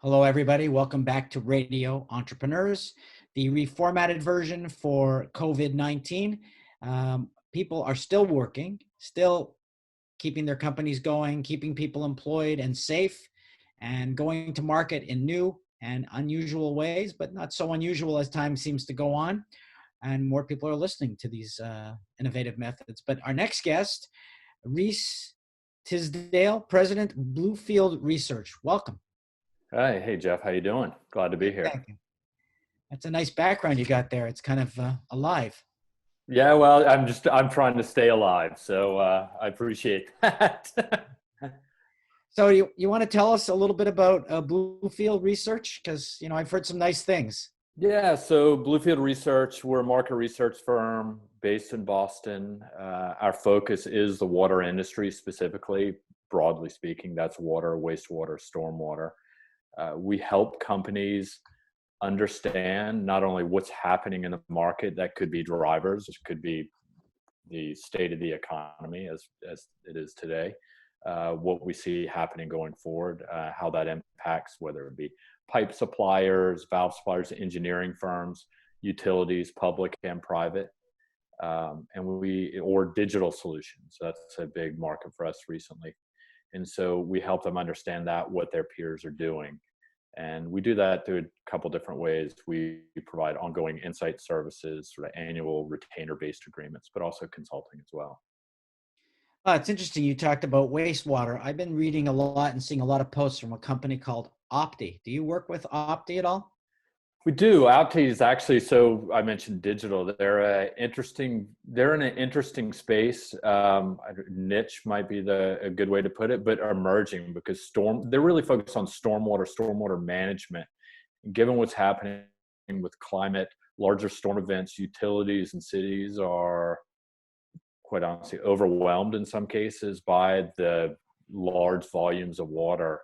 Hello, everybody. Welcome back to Radio Entrepreneurs, the reformatted version for COVID-19. People are still working, still keeping their companies going, keeping people employed and safe, and going to market in new and unusual ways, but not so unusual as time seems to go on. And more people are listening to these innovative methods. But our next guest, Reese Tisdale, President, Bluefield Research. Welcome. Hi, hey Jeff, how you doing? Glad to be here. Thank you. That's a nice background you got there. It's kind of alive. Yeah, well, I'm trying to stay alive, so I appreciate that. So you want to tell us a little bit about Bluefield Research? Because, I've heard some nice things. Yeah, so Bluefield Research, we're a market research firm based in Boston. Our focus is the water industry specifically, broadly speaking. That's water, wastewater, stormwater. We help companies understand not only what's happening in the market, that could be drivers, it could be the state of the economy as it is today, what we see happening going forward, how that impacts whether it be pipe suppliers, valve suppliers, engineering firms, utilities, public and private, or digital solutions. That's a big market for us recently. And so we help them understand that, what their peers are doing. And we do that through a couple different ways. We provide ongoing insight services, sort of annual retainer-based agreements, but also consulting as well. It's interesting. You talked about wastewater. I've been reading a lot and seeing a lot of posts from a company called Opti. Do you work with Opti at all? We do. Opti is actually, so I mentioned digital. They're in an interesting space. Niche might be a good way to put it, but emerging because they're really focused on stormwater management. And given what's happening with climate, larger storm events, utilities and cities are quite honestly overwhelmed in some cases by the large volumes of water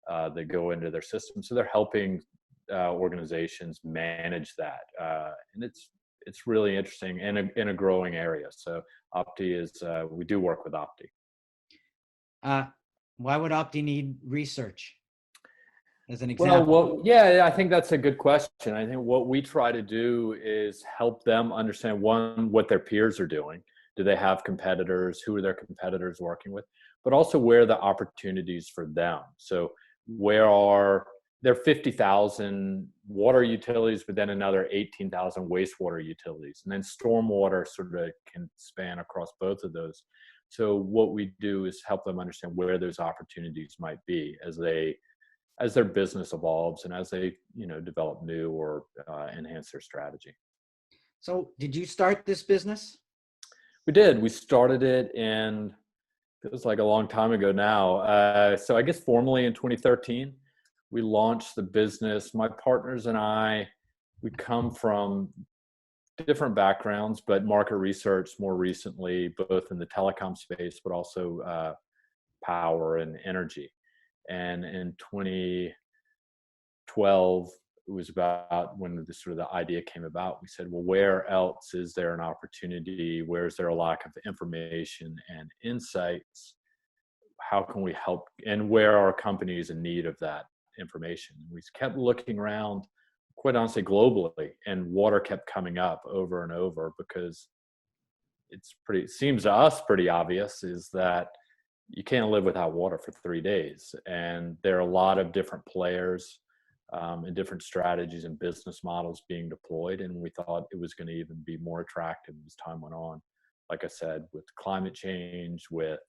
that go into their system. So they're helping organizations manage that, and it's really interesting in a growing area. So Opti is we do work with Opti. Why would Opti need research as an Well, example? yeah, I think that's a good question. I think what we try to do is help them understand, one, what their peers are doing. Do they have competitors? Who are their competitors working with? But also where are the opportunities for them? So where are there 50,000 water utilities, but then another 18,000 wastewater utilities. And then stormwater sort of can span across both of those. So what we do is help them understand where those opportunities might be as their business evolves and as they, develop new or enhance their strategy. So did you start this business? We did. We started it it was like a long time ago now. So I guess formally in 2013. We launched the business. My partners and I, we come from different backgrounds, but market research more recently, both in the telecom space, but also power and energy. And in 2012, it was about when the idea came about. We said, well, where else is there an opportunity? Where is there a lack of information and insights? How can we help? And where are companies in need of that information? We kept looking around, quite honestly, globally, and water kept coming up over and over because it seems to us pretty obvious is that you can't live without water for 3 days. And there are a lot of different players and different strategies and business models being deployed. And we thought it was going to even be more attractive as time went on. Like I said, with climate change, with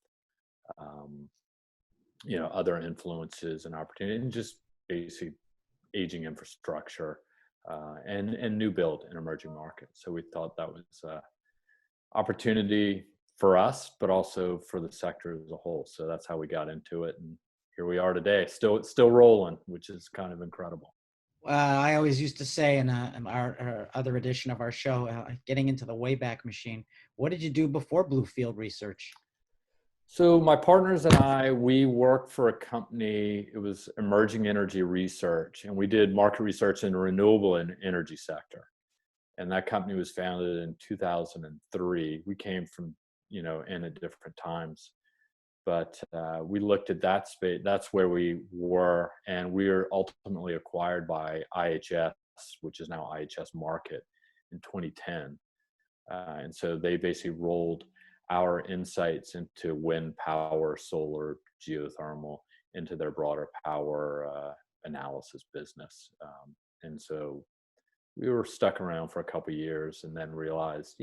other influences and opportunity, and just basic aging infrastructure and new build in emerging markets. So we thought that was opportunity for us, but also for the sector as a whole. So that's how we got into it, and here we are today, still rolling, which is kind of incredible. I always used to say in our other edition of our show, getting into the Wayback Machine. What did you do before Bluefield Research? So my partners and I, we worked for a company, it was Emerging Energy Research, and we did market research in the renewable and energy sector. And that company was founded in 2003. We came from, in at different times. But we looked at that space. That's where we were, and we were ultimately acquired by IHS, which is now IHS Market, in 2010. And so they basically rolled our insights into wind power, solar, geothermal, into their broader power analysis business. And so we were stuck around for a couple of years, and then realized,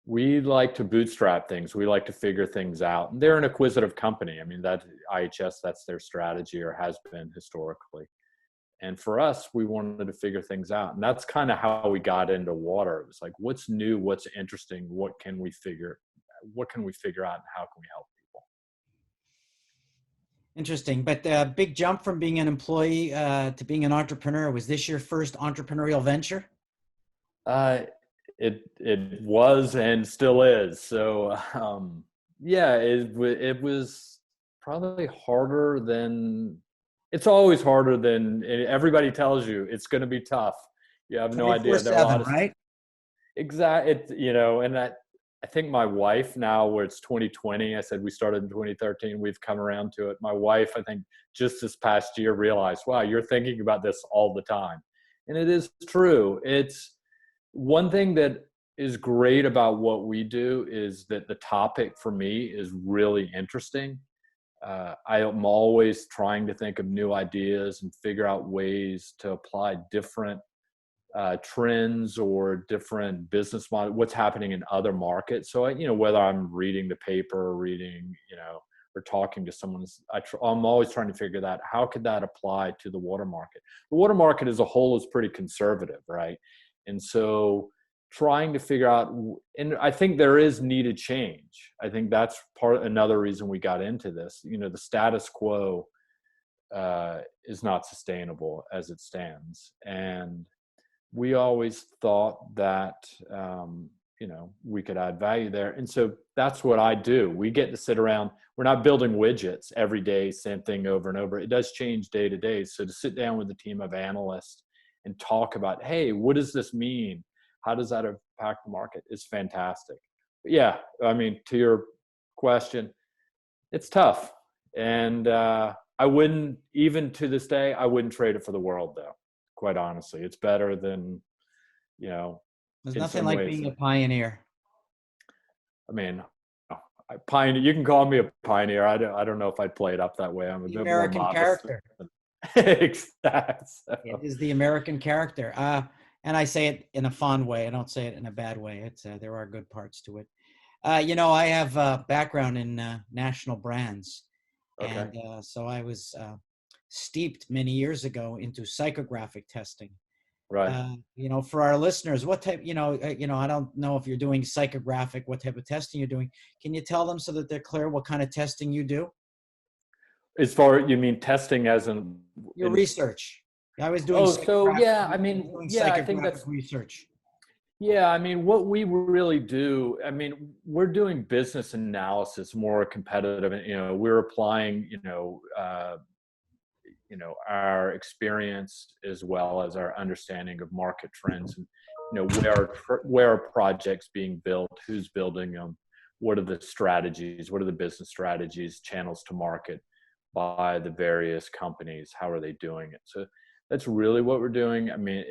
we like to bootstrap things. We like to figure things out. And they're an acquisitive company. I mean, that IHS, that's their strategy, or has been historically. And for us, we wanted to figure things out. And that's kind of how we got into water. It was like, what's new? What's interesting? What can we figure out, and how can we help people? Interesting. But the big jump from being an employee to being an entrepreneur, was this your first entrepreneurial venture? Uh, it was and still is. So yeah, it was probably harder than, it's always harder than everybody tells you. It's going to be tough. You have no idea. There are a 24/7, lot of, right? and I think my wife now, where it's 2020, I said we started in 2013, we've come around to it. My wife, I think just this past year, realized, wow, you're thinking about this all the time. And it is true. It's one thing that is great about what we do is that the topic for me is really interesting. I am always trying to think of new ideas and figure out ways to apply different trends or different business model, what's happening in other markets. So, whether I'm reading the paper or reading, or talking to someone, I'm always trying to figure that, how could that apply to the water market? The water market as a whole is pretty conservative, right? And so trying to figure out, and I think there is needed change. I think that's another reason we got into this. The status quo is not sustainable as it stands. And we always thought that, we could add value there. And so that's what I do. We get to sit around. We're not building widgets every day, same thing over and over. It does change day to day. So to sit down with a team of analysts and talk about, hey, what does this mean? How does that impact the market? Is fantastic. But yeah, I mean, to your question, it's tough. And I wouldn't, even to this day, I wouldn't trade it for the world, though. Quite honestly, it's better than, There's in nothing some like ways. being a pioneer. I mean, pioneer. You can call me a pioneer. I don't know if I'd play it up that way. I'm a The bit more American modest. character. Exactly. It is the American character. And I say it in a fond way. I don't say it in a bad way. It's there are good parts to it. I have a background in national brands, Okay. and so I was steeped many years ago into psychographic testing. Right. For our listeners, what type? I don't know if you're doing psychographic, what type of testing you're doing. Can you tell them so that they're clear what kind of testing you do? As far, you mean testing as Your research. I was doing oh, so psychographic, yeah, I mean, yeah, I think psychographic that's, research. yeah, I mean, what we really do, I mean, we're doing business analysis, more competitive, and, we're applying, our experience as well as our understanding of market trends, and, where are projects being built, who's building them, what are the strategies, what are the business strategies, channels to market by the various companies, how are they doing it? So that's really what we're doing. I mean,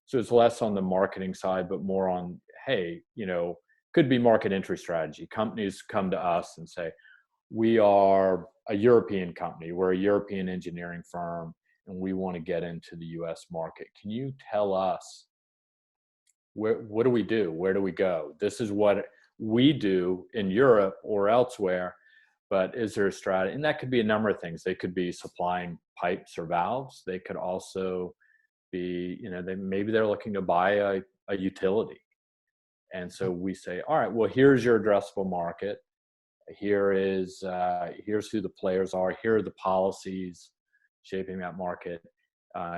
so it's less on the marketing side, but more on, hey, could be market entry strategy. Companies come to us and say, we are a European company, we're a European engineering firm, and we want to get into the US market. Can you tell us, what do we do? Where do we go? This is what we do in Europe or elsewhere, but is there a strategy? And that could be a number of things. They could be supplying pipes or valves. They could also be, maybe they're looking to buy a utility. And so we say, all right, well, here's your addressable market. Here's who the players are. Here are the policies shaping that market.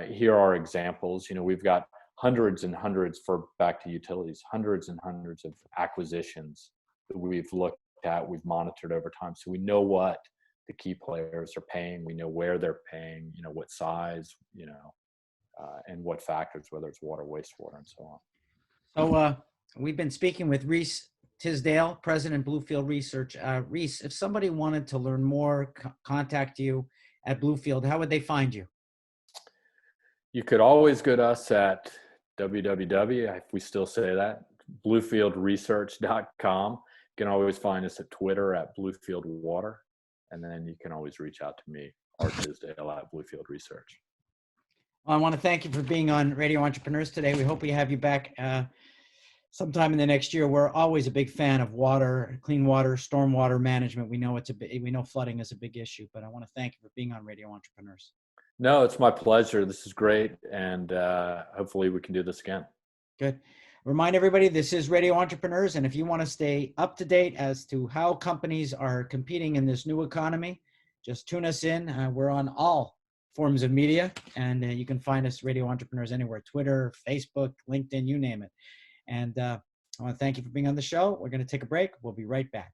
Here are examples. We've got hundreds and hundreds, for back to utilities, hundreds and hundreds of acquisitions that we've looked at, we've monitored over time. So we know what the key players are paying. We know where they're paying, what size, and what factors, whether it's water, wastewater, and so on. So we've been speaking with Reese Tisdale, President, Bluefield Research. Reese, if somebody wanted to learn more, contact you at Bluefield, how would they find you? You could always go to us at www, if we still say that, bluefieldresearch.com. You can always find us at Twitter at Bluefield Water. And then you can always reach out to me, or Tisdale at Bluefield Research. Well, I want to thank you for being on Radio Entrepreneurs today. We hope we have you back sometime in the next year. We're always a big fan of water, clean water, stormwater management. We know we know flooding is a big issue, but I want to thank you for being on Radio Entrepreneurs. No, it's my pleasure. This is great. And hopefully we can do this again. Good. Remind everybody, this is Radio Entrepreneurs. And if you want to stay up to date as to how companies are competing in this new economy, just tune us in. We're on all forms of media, and you can find us Radio Entrepreneurs anywhere, Twitter, Facebook, LinkedIn, you name it. And I want to thank you for being on the show. We're going to take a break. We'll be right back.